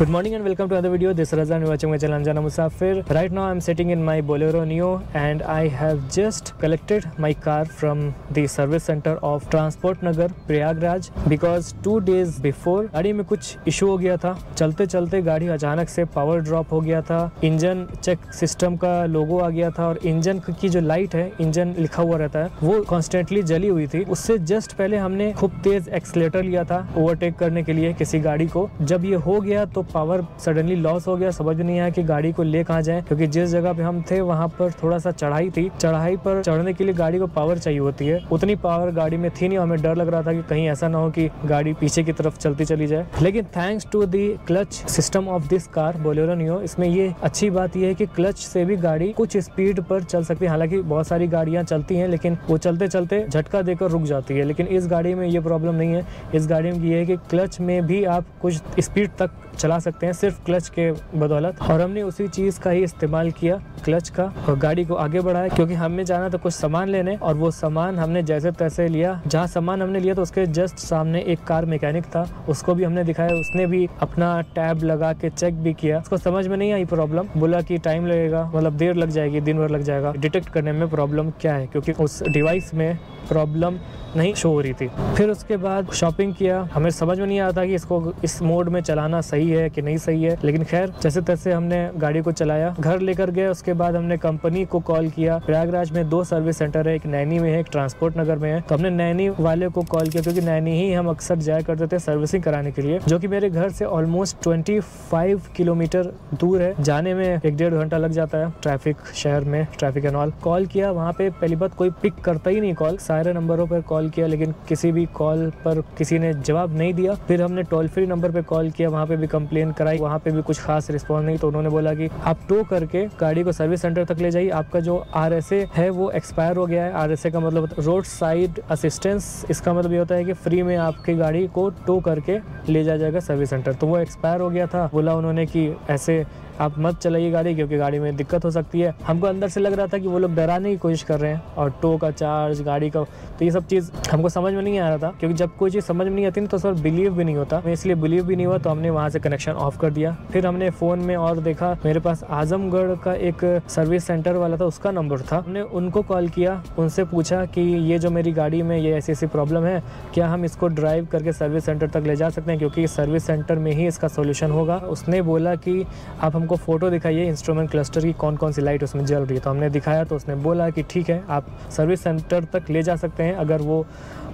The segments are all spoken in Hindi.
Good morning and welcome to another video. This is Raza and you are watching my channel Anjana Musafir. Right now I am sitting in my Bolero Neo and I have just collected my car from the service center of Transport Nagar Prayagraj because 2 days before गाड़ी में कुछ इशू हो गया था। चलते चलते गाड़ी अचानक से पावर ड्रॉप हो गया था, इंजन चेक सिस्टम का लोगो आ गया था और इंजन की जो लाइट है, इंजन लिखा हुआ रहता है, वो कॉन्स्टेंटली जली हुई थी। उससे जस्ट पहले हमने खूब तेज एक्सीलेटर लिया था ओवरटेक करने के लिए किसी गाड़ी को। जब ये हो गया तो पावर सडनली लॉस हो गया, समझ नहीं आया कि गाड़ी को ले कहाँ जाए, क्योंकि जिस जगह पे हम थे वहाँ पर थोड़ा सा चढ़ाई थी। चढ़ाई पर चढ़ने के लिए गाड़ी को पावर चाहिए होती है, उतनी पावर गाड़ी में थी नहीं। हमें डर लग रहा था कि कहीं ऐसा ना हो कि गाड़ी पीछे की तरफ चलती चली जाए। लेकिन thanks to the clutch system of this car Bolero Neo, इसमें ये अच्छी बात यह है कि क्लच से भी गाड़ी कुछ स्पीड पर चल सकती है। हालांकि बहुत सारी गाड़ियाँ चलती हैं लेकिन वो चलते चलते झटका देकर रुक जाती है, लेकिन इस गाड़ी में ये प्रॉब्लम नहीं है। इस गाड़ी में ये है कि क्लच में भी आप कुछ स्पीड तक चला सकते हैं सिर्फ क्लच के बदौलत, और हमने उसी चीज का ही इस्तेमाल किया, क्लच का, और गाड़ी को आगे बढ़ाया। क्योंकि हमें जाना था कुछ सामान लेने और वो सामान हमने जैसे तैसे लिया। जहाँ सामान हमने लिया तो उसके जस्ट सामने एक कार मैकेनिक था, उसको भी हमने दिखाया, उसने भी अपना टैब लगा के चेक भी किया। उसको समझ में नहीं आई प्रॉब्लम, बोला कि टाइम लगेगा, मतलब देर लग जाएगी, दिन भर लग जाएगा डिटेक्ट करने में प्रॉब्लम क्या है, क्योंकि उस डिवाइस में प्रॉब्लम नहीं शो हो रही थी। फिर उसके बाद शॉपिंग किया। हमें समझ में नहीं आता कि इसको इस मोड में चलाना सही है कि नहीं सही है, लेकिन खैर जैसे तैसे हमने गाड़ी को चलाया, घर लेकर गए। उसके बाद हमने कंपनी को कॉल किया। प्रयागराज में 2 सर्विस सेंटर है, एक नैनी में है, एक ट्रांसपोर्ट नगर में है। तो हमने नैनी वाले को कॉल किया, क्योंकि नैनी ही हम अक्सर जाया करते थे सर्विसिंग कराने के लिए, जो कि मेरे घर से ऑलमोस्ट 25 किलोमीटर दूर है। जाने में 1-1.5 घंटा लग जाता है, ट्रैफिक शहर में, ट्रैफिक एंड ऑल। कॉल किया, वहाँ पे पहली बात कोई पिक करता ही नहीं कॉल, सारे नंबरों पर कॉल किया लेकिन किसी भी कॉल पर किसी ने जवाब नहीं दिया। फिर हमने टोल फ्री नंबर पे कॉल किया, वहाँ पे भी कंप्लेन कराई, वहाँ पे भी कुछ खास रिस्पॉन्स नहीं। तो उन्होंने बोला कि आप टो करके गाड़ी को सर्विस सेंटर तक ले जाइए, आपका जो RSA है वो एक्सपायर हो गया है। RSA का मतलब रोड साइड असिस्टेंस, इसका मतलब ये होता है कि फ्री में आपकी गाड़ी को टो करके ले जाया जाएगा सर्विस सेंटर। तो वो एक्सपायर हो गया था। बोला उन्होंने कि ऐसे आप मत चलाइए गाड़ी, क्योंकि गाड़ी में दिक्कत हो सकती है। हमको अंदर से लग रहा था कि वो लोग डराने की कोशिश कर रहे हैं, और टो का चार्ज, गाड़ी का, तो ये सब चीज़ हमको समझ में नहीं आ रहा था। क्योंकि जब कोई चीज़ समझ में नहीं आती ना तो सर बिलीव भी नहीं होता, इसलिए बिलीव भी नहीं हुआ। तो हमने वहाँ से कनेक्शन ऑफ कर दिया। फिर हमने फ़ोन में और देखा, मेरे पास आजमगढ़ का एक सर्विस सेंटर वाला था, उसका नंबर था। हमने उनको कॉल किया, उनसे पूछा कि ये जो मेरी गाड़ी में ये ऐसी प्रॉब्लम है, क्या हम इसको ड्राइव करके सर्विस सेंटर तक ले जा सकते हैं, क्योंकि सर्विस सेंटर में ही इसका सोल्यूशन होगा। उसने बोला कि आप हमको फ़ोटो दिखाइए इंस्ट्रूमेंट क्लस्टर की, कौन कौन सी लाइट उसमें जल रही है। तो हमने दिखाया तो उसने बोला कि ठीक है, आप सर्विस सेंटर तक ले जा सकते हैं अगर वो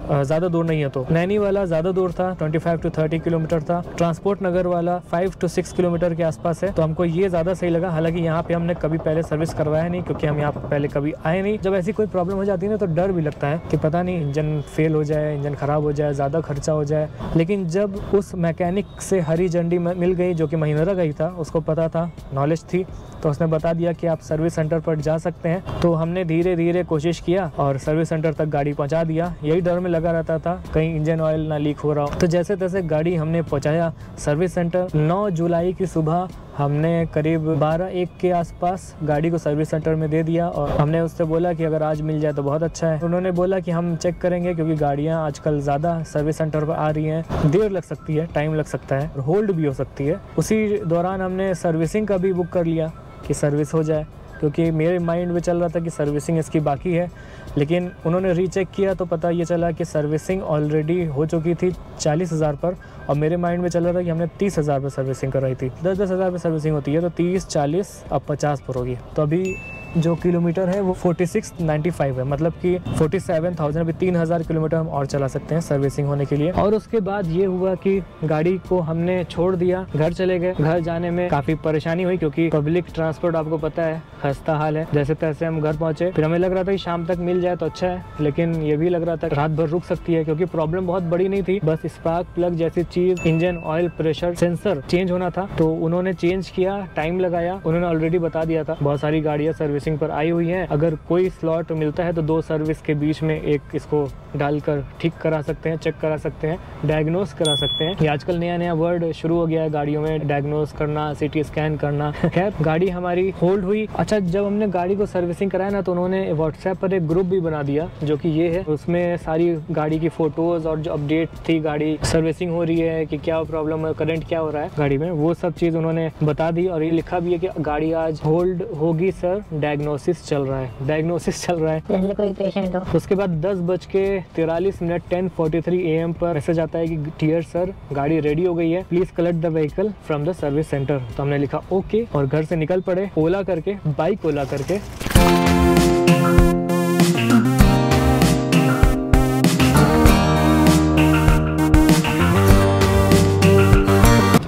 ज़्यादा दूर नहीं है। तो नैनी वाला ज़्यादा दूर था, 25 to 30 किलोमीटर था। ट्रांसपोर्ट नगर वाला 5 to 6 किलोमीटर के आसपास है। तो हमको ये ज़्यादा सही लगा। हालांकि यहाँ पे हमने कभी पहले सर्विस करवाया नहीं, क्योंकि हम यहाँ पर पहले कभी आए नहीं। जब ऐसी कोई प्रॉब्लम हो जाती है ना तो डर भी लगता है कि पता नहीं इंजन फेल हो जाए, इंजन ख़राब हो जाए, ज़्यादा खर्चा हो जाए। लेकिन जब उस मैकेनिक से हरी झंडी मिल गई, जो कि महिंद्रा का ही था, उसको पता था, नॉलेज थी, तो उसने बता दिया कि आप सर्विस सेंटर पर जा सकते हैं। तो हमने धीरे धीरे कोशिश किया और सर्विस सेंटर तक गाड़ी पहुंचा दिया। यही डर में लगा रहता था कहीं इंजन ऑयल ना लीक हो रहा हो। तो जैसे तैसे गाड़ी हमने पहुंचाया सर्विस सेंटर। 9 जुलाई की सुबह हमने करीब 12-1 के आसपास गाड़ी को सर्विस सेंटर में दे दिया, और हमने उससे बोला कि अगर आज मिल जाए तो बहुत अच्छा है। उन्होंने बोला कि हम चेक करेंगे, क्योंकि गाड़ियाँ आजकल ज़्यादा सर्विस सेंटर पर आ रही हैं, देर लग सकती है, टाइम लग सकता है, होल्ड भी हो सकती है। उसी दौरान हमने सर्विसिंग का भी बुक कर लिया कि सर्विस हो जाए, क्योंकि मेरे माइंड में चल रहा था कि सर्विसिंग इसकी बाकी है। लेकिन उन्होंने रीचेक किया तो पता ये चला कि सर्विसिंग ऑलरेडी हो चुकी थी 40,000 पर, और मेरे माइंड में चल रहा था कि हमने 30,000 पर सर्विसिंग कराई थी। 10-10 हज़ार पर सर्विसिंग होती है, तो 30-40 अब 50 पर होगी। तो अभी जो किलोमीटर है वो 4695 है, मतलब कि 47,000, अभी 3,000 किलोमीटर हम और चला सकते हैं सर्विसिंग होने के लिए। और उसके बाद ये हुआ कि गाड़ी को हमने छोड़ दिया, घर चले गए। घर जाने में काफ़ी परेशानी हुई, क्योंकि पब्लिक ट्रांसपोर्ट आपको पता है खस्ता हाल है। जैसे तैसे हम घर पहुंचे। फिर हमें लग रहा था कि शाम तक मिल जाए तो अच्छा है, लेकिन ये भी लग रहा था रात भर रुक सकती है, क्योंकि प्रॉब्लम बहुत बड़ी नहीं थी, बस स्पार्क प्लग जैसी चीज, engine oil pressure sensor change होना था। तो उन्होंने चेंज किया, टाइम लगाया, उन्होंने ऑलरेडी बता दिया था। बहुत सारी गाड़ियाँ सर्विसिंग सर्विसिंग पर आई हुई है। अगर कोई स्लॉट मिलता है तो 2 सर्विस के बीच में एक इसको डालकर ठीक करा सकते हैं, चेक करा सकते हैं, डायग्नोस करा सकते हैं। ये आजकल नया वर्ड शुरू हो गया है गाड़ियों में, डायग्नोस करना, सिटी स्कैन करना। खैर गाड़ी हमारी होल्ड हुई। अच्छा, जब हमने गाड़ी को सर्विसिंग कराया ना तो उन्होंने व्हाट्सएप पर एक ग्रुप भी बना दिया जो कि ये है। उसमें सारी गाड़ी की फोटोज और जो अपडेट थी, गाड़ी सर्विसिंग हो रही है कि क्या प्रॉब्लम है, करंट क्या हो रहा है गाड़ी में, वो सब चीज उन्होंने बता दी। और ये लिखा भी है कि गाड़ी आज होल्ड होगी सर, डायग्नोसिस चल रहा है, डायग्नोसिस चल रहा है। कोई पेशेंट हो। उसके बाद 10:43 10:43 AM पर मैसेज आता है कि डियर सर, गाड़ी रेडी हो गई है, please collect the vehicle from the service centre. तो हमने लिखा ओके और घर से निकल पड़े ओला करके, बाइक ओला करके।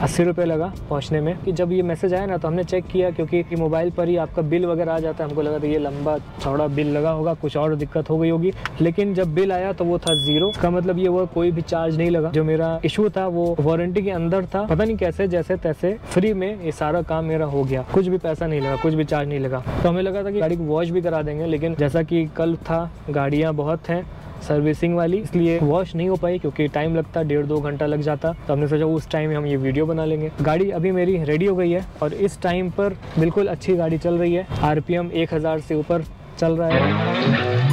80 रुपये लगा पहुंचने में। कि जब ये मैसेज आया ना तो हमने चेक किया, क्योंकि मोबाइल पर ही आपका बिल वगैरह आ जाता है। हमको लगा था ये लंबा चौड़ा बिल लगा होगा, कुछ और दिक्कत हो गई होगी, लेकिन जब बिल आया तो वो था 0। इसका मतलब ये वो कोई भी चार्ज नहीं लगा। जो मेरा इशू था वो वारंटी के अंदर था, पता नहीं कैसे जैसे तैसे फ्री में ये सारा काम मेरा हो गया, कुछ भी पैसा नहीं लगा, कुछ भी चार्ज नहीं लगा। तो हमें लगा था कि गाड़ी को वॉश भी करा देंगे, लेकिन जैसा कि कल था, गाड़ियाँ बहुत हैं सर्विसिंग वाली, इसलिए वॉश नहीं हो पाई क्योंकि टाइम लगता, 1.5-2 घंटा लग जाता। तो हमने सोचा उस टाइम में हम ये वीडियो बना लेंगे। गाड़ी अभी मेरी रेडी हो गई है और इस टाइम पर बिल्कुल अच्छी गाड़ी चल रही है। RPM 1000 से ऊपर चल रहा है।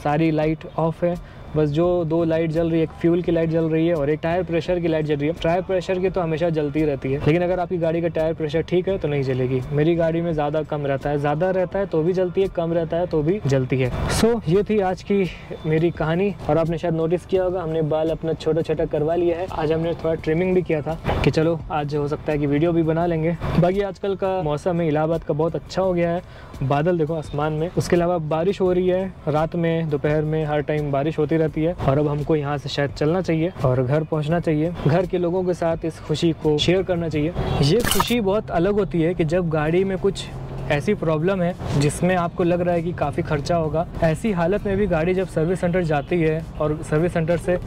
सारी लाइट ऑफ है, बस जो 2 लाइट जल रही है, एक फ्यूल की लाइट जल रही है और एक टायर प्रेशर की लाइट जल रही है। टायर प्रेशर की तो हमेशा जलती रहती है, लेकिन अगर आपकी गाड़ी का टायर प्रेशर ठीक है तो नहीं जलेगी। मेरी गाड़ी में ज़्यादा कम रहता है, ज़्यादा रहता है तो भी जलती है, कम रहता है तो भी जलती है। सो ये थी आज की मेरी कहानी। और आपने शायद नोटिस किया होगा, हमने बाल अपना छोटा छोटा करवा लिया है। आज हमने थोड़ा ट्रिमिंग भी किया था कि चलो आज हो सकता है कि वीडियो भी बना लेंगे। बाकी आजकल का मौसम है इलाहाबाद का बहुत अच्छा हो गया है, बादल देखो आसमान में। उसके अलावा बारिश हो रही है, रात में दोपहर में हर टाइम बारिश होती रहती है। और अब हमको यहाँ से शायद चलना चाहिए और घर पहुँचना चाहिए। घर के लोगों के साथ इस खुशी को शेयर करना चाहिए। ये खुशी बहुत अलग होती है कि जब गाड़ी में कुछ ऐसी प्रॉब्लम है जिसमें आपको लग रहा है कि काफ़ी खर्चा होगा, ऐसी हालत में भी गाड़ी जब सर्विस सेंटर जाती है और सर्विस सेंटर से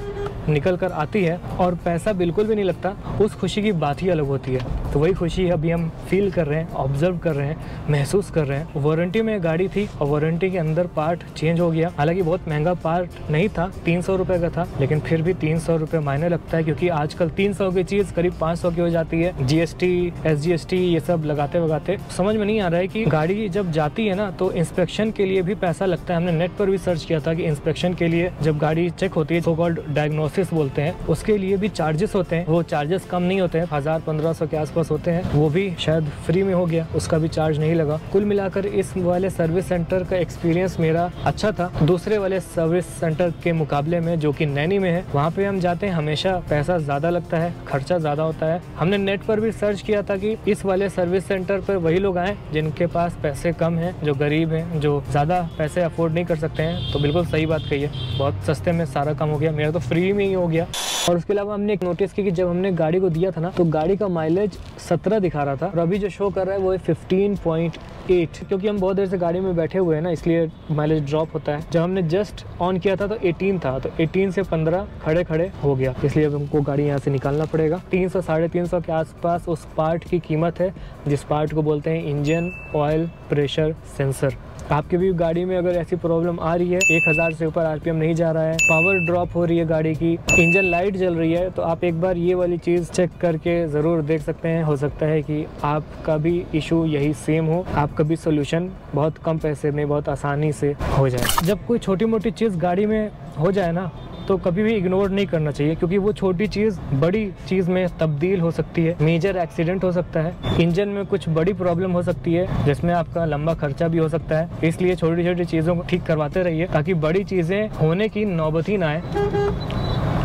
निकल कर आती है और पैसा बिल्कुल भी नहीं लगता, उस खुशी की बात ही अलग होती है। तो वही खुशी अभी हम फील कर रहे हैं, ऑब्जर्व कर रहे हैं, महसूस कर रहे हैं। वारंटी में गाड़ी थी और वारंटी के अंदर पार्ट चेंज हो गया। हालांकि बहुत महंगा पार्ट नहीं था, 300 रुपये का था, लेकिन फिर भी 300 रुपये मायने लगता है, क्योंकि आजकल 300 की चीज़ करीब 500 की हो जाती है। GST SGST ये सब लगाते लगाते समझ में नहीं आ रहा है कि गाड़ी जब जाती है ना तो इंस्पेक्शन के लिए भी पैसा लगता है। हमने नेट पर भी सर्च किया था कि इंस्पेक्शन के लिए जब गाड़ी चेक होती है, सो कॉल्ड डायग्नोसिस बोलते हैं, उसके लिए भी चार्जेस होते हैं। वो चार्जेस कम नहीं होते हैं, 1000-1500 के आसपास होते हैं। वो भी शायद फ्री में हो गया, उसका भी चार्ज नहीं लगा। कुल मिलाकर इस वाले सर्विस सेंटर का एक्सपीरियंस मेरा अच्छा था दूसरे वाले सर्विस सेंटर के मुकाबले में, जो कि नैनी में है। वहाँ पे हम जाते हैं, हमेशा पैसा ज़्यादा लगता है, खर्चा ज़्यादा होता है। हमने नेट पर भी सर्च किया था कि इस वाले सर्विस सेंटर पर वही लोग आए जिनके पास पैसे कम हैं, जो गरीब हैं, जो ज़्यादा पैसे अफोर्ड नहीं कर सकते हैं। तो बिल्कुल सही बात कही है, बहुत सस्ते में सारा काम हो गया, मेरा तो फ्री में ही हो गया। और उसके अलावा हमने एक नोटिस की कि जब हमने गाड़ी को दिया था ना तो गाड़ी का माइलेज 17 दिखा रहा था और अभी जो शो कर रहा है वो है 15.8, क्योंकि हम बहुत देर से गाड़ी में बैठे हुए हैं ना, इसलिए माइलेज ड्रॉप होता है। जब हमने जस्ट ऑन किया था तो 18 था, तो 18 से 15 खड़े खड़े हो गया, इसलिए अब हमको गाड़ी यहाँ से निकालना पड़ेगा। 300-350 के आसपास उस पार्ट की कीमत है, जिस पार्ट को बोलते हैं इंजन ऑयल प्रेशर सेंसर। आपकी भी गाड़ी में अगर ऐसी प्रॉब्लम आ रही है, 1000 से ऊपर RPM नहीं जा रहा है, पावर ड्रॉप हो रही है गाड़ी की, इंजन लाइट जल रही है, तो आप एक बार ये वाली चीज़ चेक करके ज़रूर देख सकते हैं। हो सकता है कि आपका भी इशू यही सेम हो, आपका भी सोल्यूशन बहुत कम पैसे में बहुत आसानी से हो जाए। जब कोई छोटी मोटी चीज़ गाड़ी में हो जाए ना तो कभी भी इग्नोर नहीं करना चाहिए, क्योंकि वो छोटी चीज़ बड़ी चीज़ में तब्दील हो सकती है। मेजर एक्सीडेंट हो सकता है, इंजन में कुछ बड़ी प्रॉब्लम हो सकती है जिसमें आपका लंबा खर्चा भी हो सकता है। इसलिए छोटी छोटी चीज़ों को ठीक करवाते रहिए ताकि बड़ी चीज़ें होने की नौबत ही ना आए,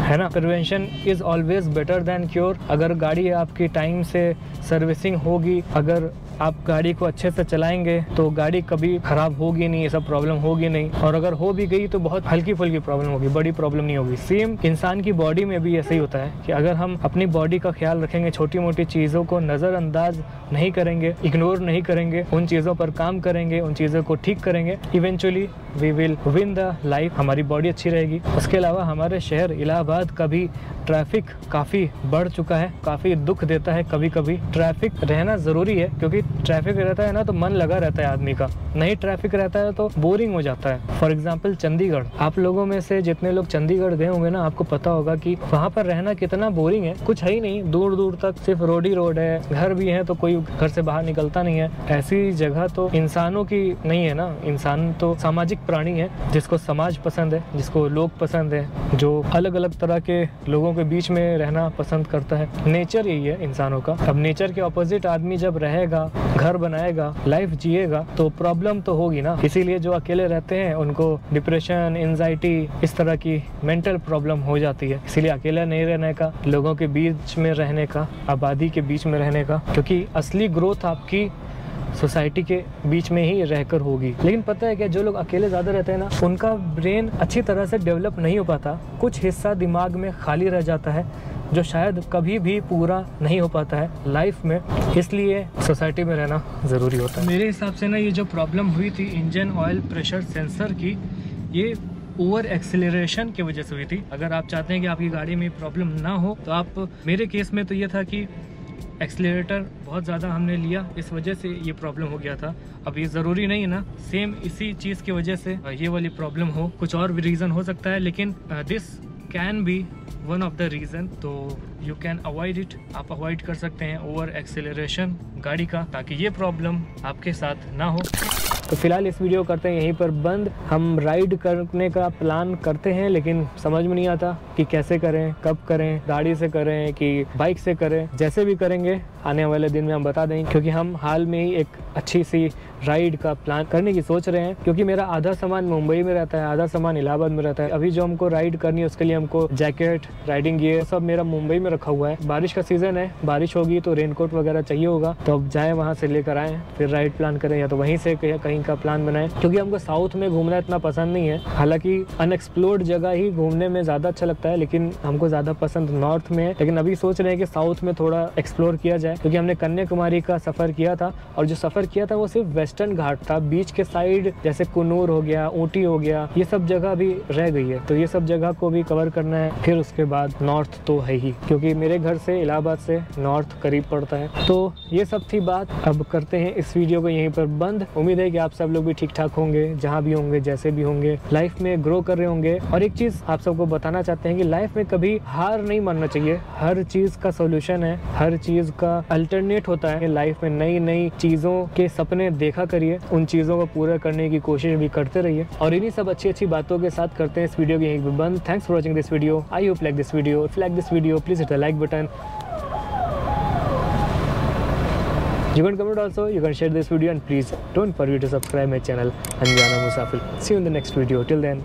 है ना। Prevention is always better than cure. अगर गाड़ी आपकी टाइम से सर्विसिंग होगी, अगर आप गाड़ी को अच्छे से चलाएंगे तो गाड़ी कभी ख़राब होगी नहीं, ये सब प्रॉब्लम होगी नहीं, और अगर हो भी गई तो बहुत हल्की फुल्की प्रॉब्लम होगी, बड़ी प्रॉब्लम नहीं होगी। सेम इंसान की बॉडी में भी ऐसे ही होता है कि अगर हम अपनी बॉडी का ख्याल रखेंगे, छोटी मोटी चीज़ों को नज़रअंदाज नहीं करेंगे, इग्नोर नहीं करेंगे, उन चीज़ों पर काम करेंगे, उन चीज़ों को ठीक करेंगे, eventually we will win the life. हमारी बॉडी अच्छी रहेगी। उसके अलावा हमारे शहर इलाहाबाद का भी ट्रैफिक काफ़ी बढ़ चुका है, काफ़ी दुख देता है। कभी कभी ट्रैफिक रहना ज़रूरी है, क्योंकि ट्रैफिक रहता है ना तो मन लगा रहता है आदमी का, नहीं ट्रैफिक रहता है तो बोरिंग हो जाता है। फॉर एग्जाम्पल चंडीगढ़, आप लोगों में से जितने लोग चंडीगढ़ गए होंगे ना, आपको पता होगा कि वहाँ पर रहना कितना बोरिंग है। कुछ है ही नहीं, दूर दूर तक सिर्फ रोड ही रोड है, घर भी है तो कोई घर से बाहर निकलता नहीं है। ऐसी जगह तो इंसानों की नहीं है ना। इंसान तो सामाजिक प्राणी है, जिसको समाज पसंद है, जिसको लोग पसंद है, जो अलग अलग तरह के लोगों के बीच में रहना पसंद करता है। नेचर यही है इंसानों का। अब नेचर के ऑपोजिट आदमी जब रहेगा, घर बनाएगा, लाइफ जिएगा, तो प्रॉब्लम तो होगी ना। इसीलिए जो अकेले रहते हैं उनको डिप्रेशन, एंजाइटी, इस तरह की मेंटल प्रॉब्लम हो जाती है। इसीलिए अकेला नहीं रहने का, लोगों के बीच में रहने का, आबादी के बीच में रहने का, क्योंकि असली ग्रोथ आपकी सोसाइटी के बीच में ही रहकर होगी। लेकिन पता है क्या, जो लोग अकेले ज़्यादा रहते हैं ना, उनका ब्रेन अच्छी तरह से डेवलप नहीं हो पाता। कुछ हिस्सा दिमाग में खाली रह जाता है, जो शायद कभी भी पूरा नहीं हो पाता है लाइफ में। इसलिए सोसाइटी में रहना ज़रूरी होता है। मेरे हिसाब से ना, ये जो प्रॉब्लम हुई थी इंजन ऑयल प्रेशर सेंसर की, ये ओवर एक्सेलरेशन की वजह से हुई थी। अगर आप चाहते हैं कि आपकी गाड़ी में प्रॉब्लम ना हो तो आप, मेरे केस में तो ये था कि एक्सीलरेटर बहुत ज़्यादा हमने लिया, इस वजह से ये प्रॉब्लम हो गया था। अब ये ज़रूरी नहीं है ना सेम इसी चीज़ की वजह से ये वाली प्रॉब्लम हो, कुछ और भी रीज़न हो सकता है, लेकिन this can be one of the reason. तो यू कैन अवॉइड इट, आप अवॉइड कर सकते हैं ओवर एक्सेलरेशन गाड़ी का, ताकि ये प्रॉब्लम आपके साथ ना हो। तो फिलहाल इस वीडियो करते हैं यहीं पर बंद। हम राइड करने का प्लान करते हैं, लेकिन समझ में नहीं आता कि कैसे करें, कब करें, गाड़ी से करें कि बाइक से करें। जैसे भी करेंगे आने वाले दिन में हम बता देंगे, क्योंकि हम हाल में ही एक अच्छी सी राइड का प्लान करने की सोच रहे हैं। क्योंकि मेरा आधा सामान मुंबई में रहता है, आधा सामान इलाहाबाद में रहता है। अभी जो हमको राइड करनी है उसके लिए हमको जैकेट, राइडिंग गियर सब मेरा मुंबई में रखा हुआ है। बारिश का सीज़न है, बारिश होगी तो रेनकोट वगैरह चाहिए होगा, तो अब जाएँ वहाँ से लेकर आएँ, फिर राइड प्लान करें, या तो वहीं से कहीं का प्लान बनाएं। क्योंकि हमको साउथ में घूमना इतना पसंद नहीं है, हालांकि अनएक्सप्लोर्ड जगह ही घूमने में ज़्यादा अच्छा लगता है, लेकिन हमको ज़्यादा पसंद नॉर्थ में है। लेकिन अभी सोच रहे हैं कि साउथ में थोड़ा एक्सप्लोर किया जाए, क्योंकि हमने कन्याकुमारी का सफ़र किया था, और जो सफ़र किया था वो सिर्फ वेस्टर्न घाट था। बीच के साइड जैसे कुन्नूर हो गया, ऊटी हो गया, ये सब जगह भी रह गई है, तो ये सब जगह को भी कवर करना है। फिर उसके बाद नॉर्थ तो है ही, क्योंकि मेरे घर से इलाहाबाद से नॉर्थ करीब पड़ता है। तो ये सब थी बात। अब करते हैं इस वीडियो को यहीं पर बंद। उम्मीद है कि आप सब लोग भी ठीक ठाक होंगे, जहाँ भी होंगे, जैसे भी होंगे, लाइफ में ग्रो कर रहे होंगे। और एक चीज़ आप सबको बताना चाहते हैं कि लाइफ में कभी हार नहीं मानना चाहिए। हर चीज़ का सोल्यूशन है, हर चीज़ का अल्टरनेट होता है। लाइफ में नई नई चीज़ों के सपने देखा करिए, उन चीज़ों को पूरा करने की कोशिश भी करते रहिए। और इन्हीं सब अच्छी अच्छी बातों के साथ करते हैं इस वीडियो की यहीं पर बंद। Thanks for watching this video. I hope like this video. If like this video, please hit the like button. You can comment also, you can share this video, and please don't forget to subscribe my channel Anjana Musafir. See you in the next video. Till then,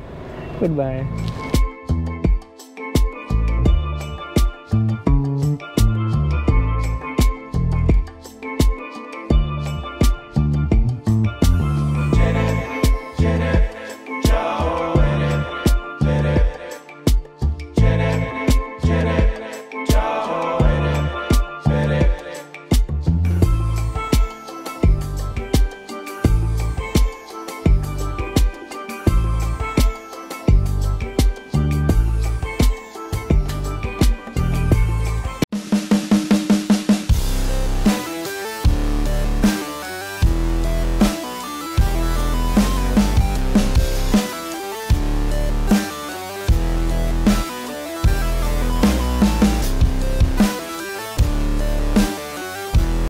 goodbye.